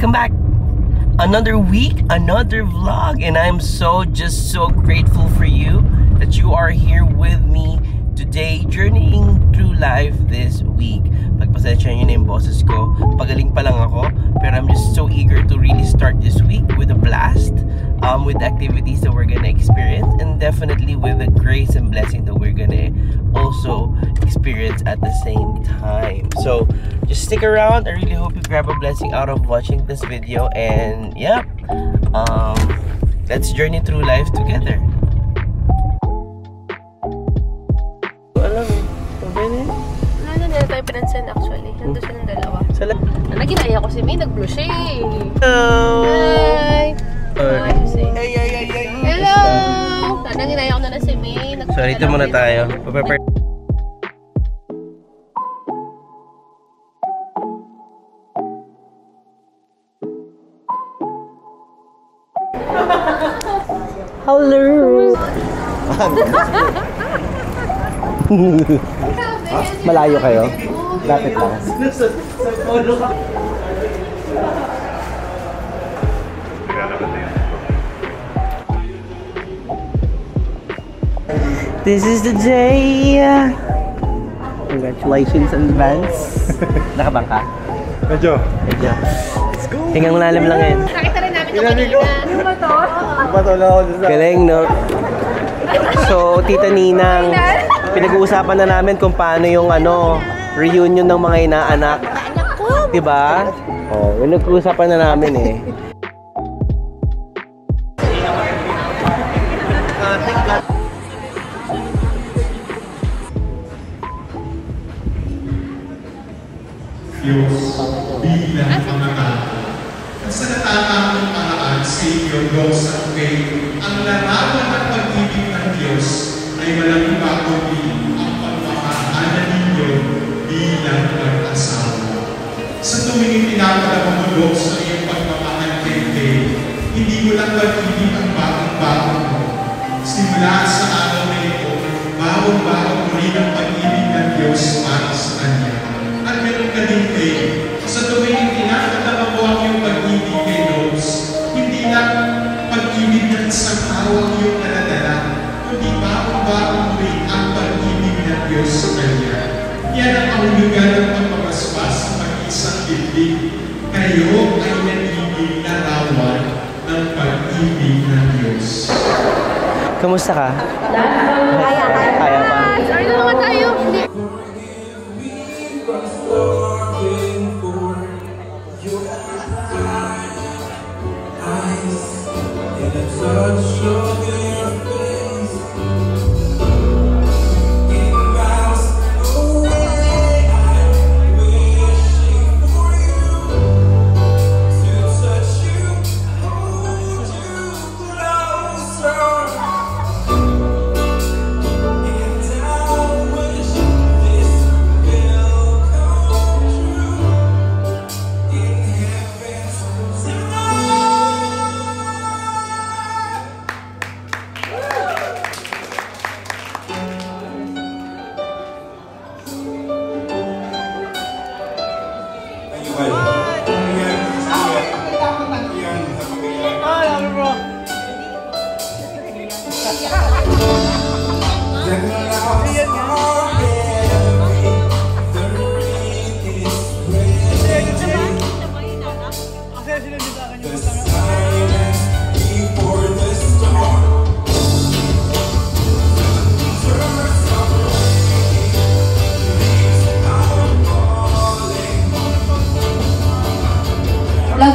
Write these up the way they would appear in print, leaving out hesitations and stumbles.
welcome back. Another week, another vlog, and I'm so grateful for you that you are here with me today, journeying through life this week. Pagpasensya nyo na yung boses ko, pagaling pa lang ako, pero I'm just so eager to really start this week with a blast, with the activities that we're gonna experience, and definitely with the grace and blessing that we're gonna also experience at the same time. So just stick around. I really hope you grab a blessing out of watching this video, and yeah, let's journey through life together. Nila tayo pinansin actually. Nandun siya ng dalawa. Naginaya ko si May, nag-blue siya eh. Hello! Hi! Hey! Hello! Naginaya ko na si May. So, dito muna tayo. Hello! Malayo kayo? Lapit lang. This is the day! Congratulations in advance. Nakabang ka? Medyo. Let's go! Hingang lalim lang yan. Nakita rin namin ito kanina. Ano ba to? Bato na ako dyan sa... Galing, no? So, Tita Ninang, pinag-uusapan na namin kung paano yung reunion ng mga inaanak. Diba? Oh, pinag-uusapan na namin eh. Diyos bilang mga tao. At sa natatamang paraan sa inyo, Diyos at faith, ang larawan at pag-ibig ng Diyos ay walang iba kundi ang pagmamahalan ninyo bilang mag-asawa. Sa tuwing pinapalama mo, Diyos, sa iyong pagmamahal kay faith, hindi mo lang pag-ibig ang bakong-bakong mo. Simula sa araw na ito, bawang-bawang mo rin ang pag-ibig ng Diyos para sa Kanya. At meron ka din faith. Sa tuwing pinapalama mo ang iyong pag-ibig kay Diyos, hindi lang pag-ibig ng isang tao ang iyong naladala, kundi bawang-bawang mo rin ang pag-ibig ng Diyos sa Kanya. Yan ang kahulugan ng pagpapaspas sa pag-isang bibig. Kayo ay nagiging larawan ng pag-ibig ng Diyos. Kamusta ka? Kaya pa? Sorry na naman tayo.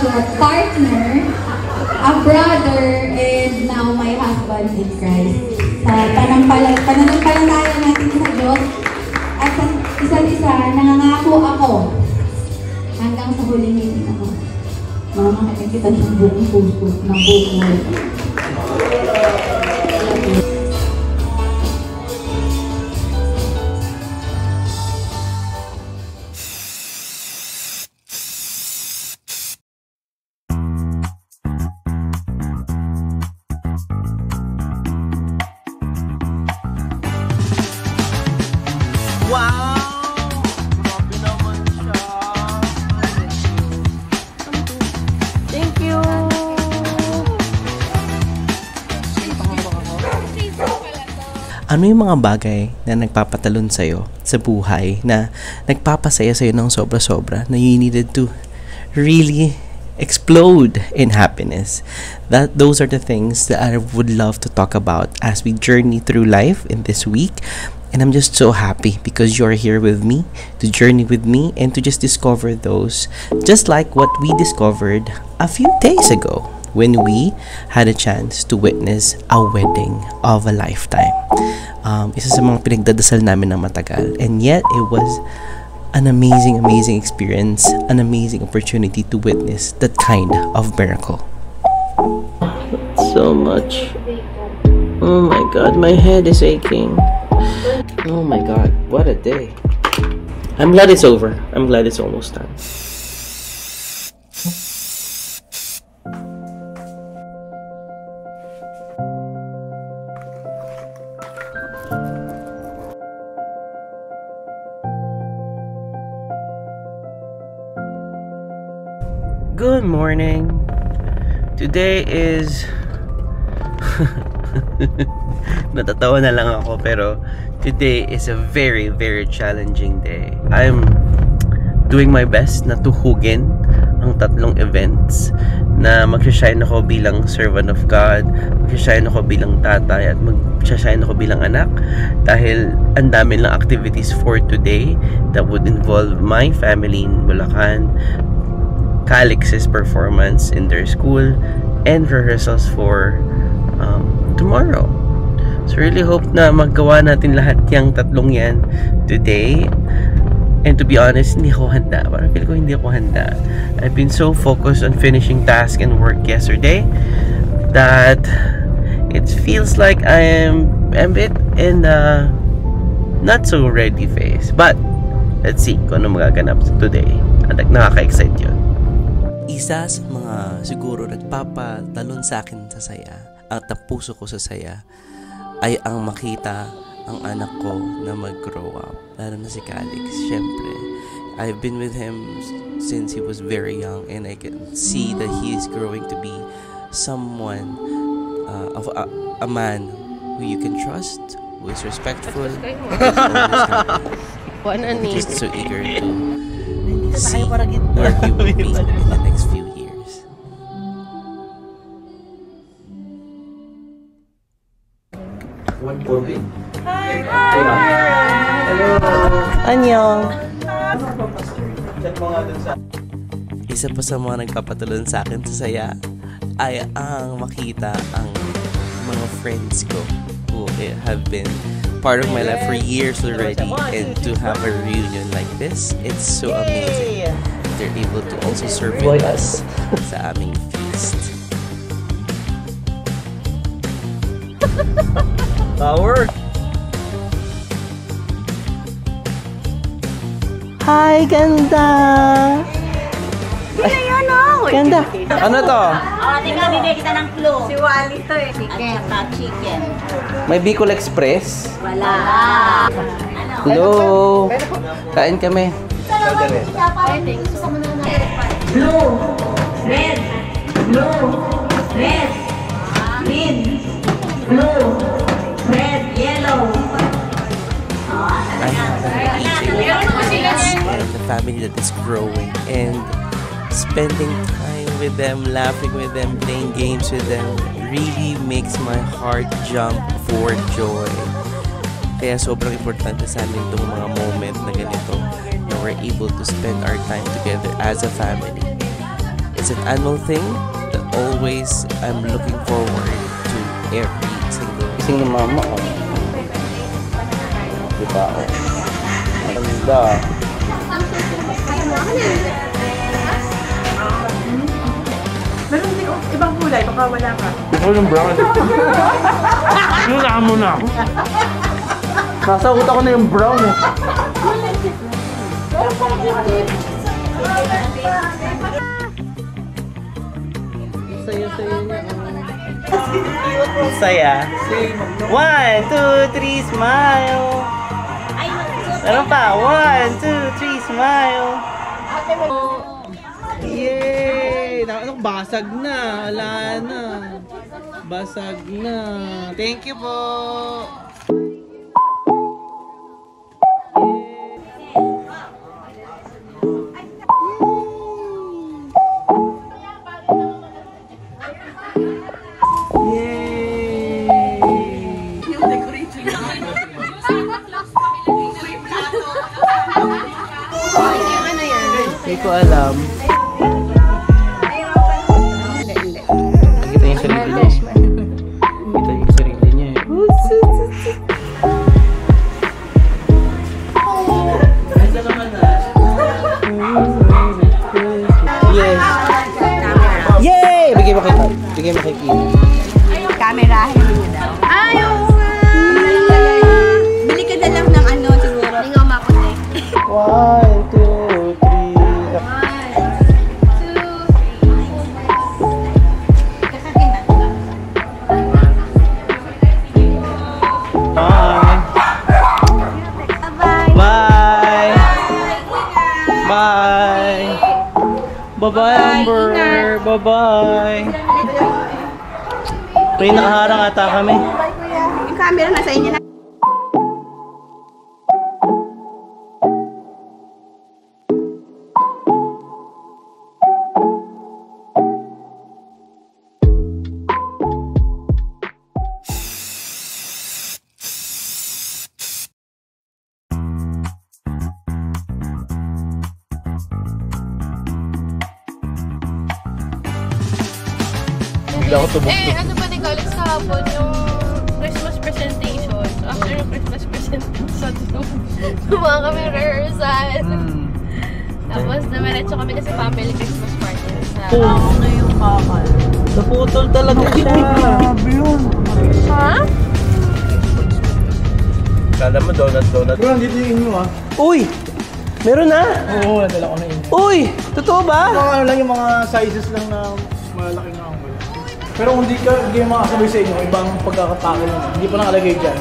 A partner, a brother, and now my husband in Christ. Sa pananampalataya natin sa Diyos at sa isa't isa, nangangako ako hanggang sa huling hiling ako. Makakakita kita ng buong puso, ng buong world. Wow! Grabe naman siya. Ano yung mga bagay na nagpapatalon sa'yo sa buhay, na nagpapasaya sa'yo ng sobra-sobra, na you needed to really explode in happiness? Those are the things that I would love to talk about as we journey through life in this week. And I'm just so happy because you're here with me, to journey with me, and to just discover those, just like what we discovered a few days ago when we had a chance to witness a wedding of a lifetime. Isa sa mga pinagdadasal namin na matagal, and yet it was an amazing experience, an amazing opportunity to witness that kind of miracle. So much. Oh my god, my head is aching. Oh my god, what a day. I'm glad it's over. I'm glad it's almost done. Good morning. Today is natatawa na lang ako, pero today is a very challenging day. I'm doing my best na tuhugin ang tatlong events, na mag-shine ako bilang servant of God, mag-shine ako bilang tatay, at mag-shine ako bilang anak, dahil ang dami lang activities for today that would involve my family in Bulacan, Calix's performance in their school, and rehearsals for tomorrow. So really hope na magawa natin lahat yung tatlong yan today. And to be honest, hindi ako handa. Parang feel ko hindi ako handa. I've been so focused on finishing task and work yesterday that it feels like I am a bit in a not so ready phase. But let's see kung ano magaganap today. Nakaka-excite yun. Isa sa mga siguro nagpapatalon sa akin sa saya at ang puso ko sa saya ay ang makita ang anak ko na mag-grow up, lalo na si Calix. Syempre, I've been with him since he was very young, and I can see that he is growing to be someone of a man who you can trust, who is respectful, just so eager to see where he will be in the next few years. Hi! Annyeong! Isa pa sa mga nagpapatalon sa akin sa saya ay ang makita ang mga friends ko who have been part of my life for years already, and to have a reunion like this, it's so amazing. They're able to also serve with us sa aming feast. Power! Hi, ganda! Sino yun, oh? Ganda! Ano to? Tingnan, bibigyan kita ng clue. Si Wally to eh. Chicken. At chicken. May Bicol Express? Wala. Hello! Kain kami. Blue. Red. Blue. Red. Green. Blue. Red. Yellow. Part of the family that is growing, and spending time with them, laughing with them, playing games with them really makes my heart jump for joy. Kaya sobrang importante sa amin itong mga moment na ganito, na we're able to spend our time together as a family. It's an annual thing that always I'm looking forward to every single. Gising ng mama ko. Diba? Ganda. Meron din ibang kulay, baka wala ka. Ito yung brown. Hinaan mo na ako. Nasa utak ko na yung brown eh. Saya-saya niya. Saya. 1, 2, 3, smile. Ano pa? 1, 2, 3, smile. Yay! Basag na. Wala na. Basag na. Thank you po. ko alam. Nakita yung sarili niya. Nakita yung sarili niya eh. Ganda naman yes. Yay! Bigay mo kay Kim. Camera, hindi daw. Ayaw! Bili ka na lang ng ano siguro. Hindi nga umakot eh. 1, 2, 3. Bye! Bye! Bye-bye, Amber! Bye-bye! May nakaharang ata kami. Yung camera nasa inyo na. Ano ba ni Alex kahapon? Yung Christmas presentation. After yung Christmas presentation, tumawa kami rehearsal. Tapos namiretso kami kasi family Christmas party. Ako na yung kakal. Naputol talaga siya. Grabe yun. Ha? Kala mo donut. Bro, dito yung inyo ah. Uy! Meron na? Oo, nadala ko na yun. Uy! Totoo ba? Mga ano lang yung mga sizes lang na malaki na ang wala. Pero kung hindi makasabay sa inyo, ibang pagkakatake lang. Hindi pa nakalagay dyan.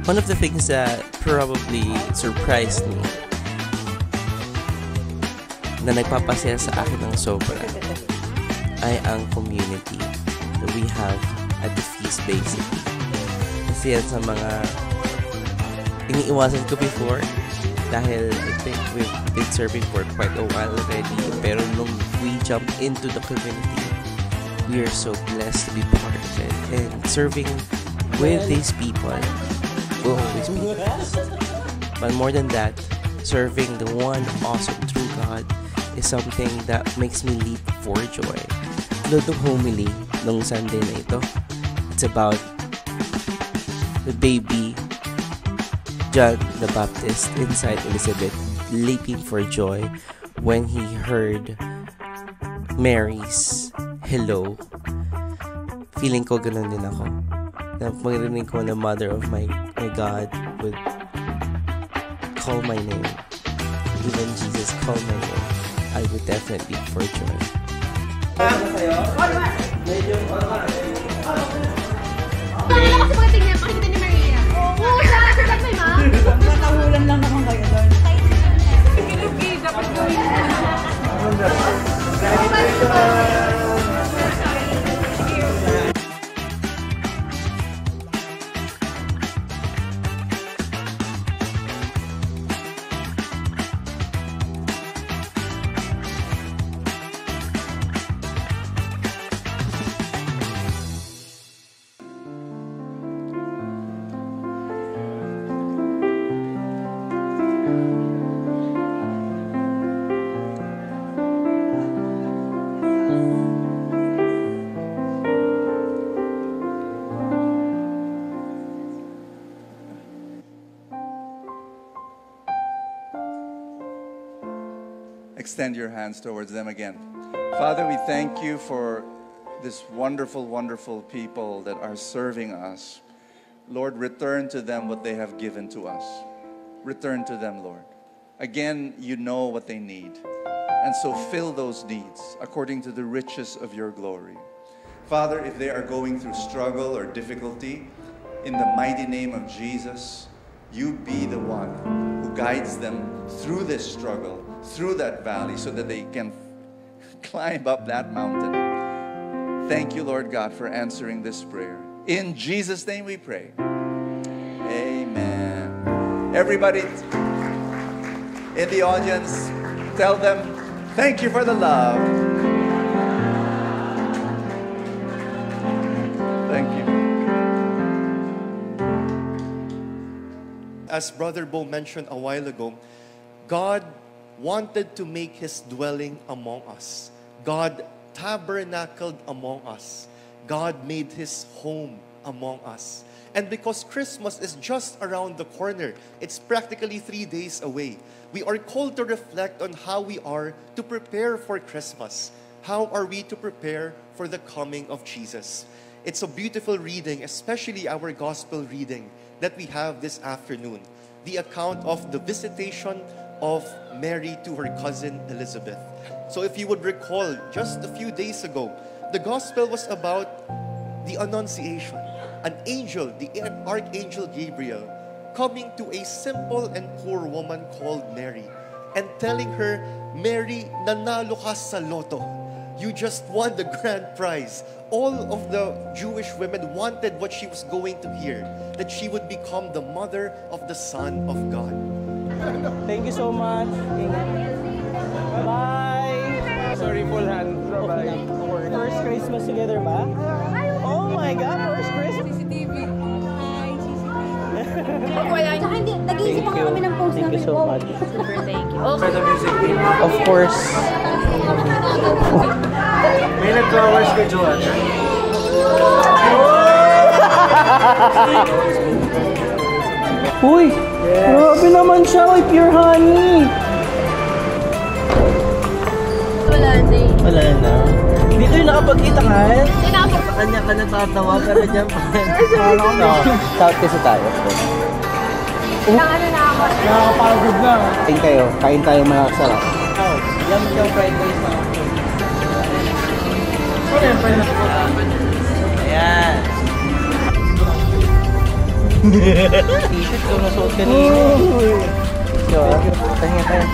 One of the things that probably surprised me na nagpapasaya sa akin ng sobra ay ang community that we have at the feast basically. Kasi yan sa mga iniiwasan ko before dahil I think we've been serving for quite a while already, pero nung we jump into the community, we are so blessed to be part of it, and serving with these people will always be blessed. But more than that, serving the one awesome true God is something that makes me leap for joy. Tulad ng homily nung Sunday na ito, it's about the baby John the Baptist inside Elizabeth leaping for joy when he heard Mary's hello. Feeling ko ganun din ako. Na pagrinig ko na Mother of my God would call my name. Even Jesus called my name, I would definitely for joy. Kasi pagkatingin, pakikita ni Maria. Oo, sa may ma. Natahulan lang naman kayo doon. Dapat gawin mo. Extend your hands towards them again. Father, we thank you for this wonderful, wonderful people that are serving us. Lord, return to them what they have given to us. Return to them, Lord. Again, you know what they need. And so fill those needs according to the riches of your glory. Father, if they are going through struggle or difficulty, in the mighty name of Jesus, you be the one who guides them through this struggle, through that valley, so that they can climb up that mountain. Thank you, Lord God, for answering this prayer. In Jesus' name we pray. Amen. Everybody in the audience, tell them, thank you for the love. Thank you. As Brother Bo mentioned a while ago, God wanted to make His dwelling among us. God tabernacled among us. God made His home among us. And because Christmas is just around the corner, it's practically 3 days away, we are called to reflect on how we are to prepare for Christmas. How are we to prepare for the coming of Jesus? It's a beautiful reading, especially our gospel reading that we have this afternoon. The account of the visitation of Mary to her cousin Elizabeth. So if you would recall, just a few days ago, the gospel was about the Annunciation. An angel, the Archangel Gabriel, coming to a simple and poor woman called Mary and telling her, Mary, nanalo ka sa loto. You just won the grand prize. All of the Jewish women wanted what she was going to hear, that she would become the mother of the Son of God. Thank you so much. Bye! Sorry, full hand. Bye. First Christmas together ba? Oh my God, first Christmas! CCTV. Hi, CCTV. Tsaka hindi, nag-iisip pa kami ng post namin. Thank you so much. Super thank you. Okay. For the music team. Of course. May nag-flowers ka, Joanne. Uy! Grabe naman siya! Uy, pure honey! Wala na eh. Wala na. Hindi kayo nakapagkita ka? Hindi nakapagkita. Kanya ka natatawa ka rin dyan pa. Shout kasi tayo. Ang ano na ako. Nakakapagod na. Kain kayo. Kain tayo malakasarap. Oh, yung fried rice na. Ayan. T-shirt ko nasuot kanina. So, tahinga tayo.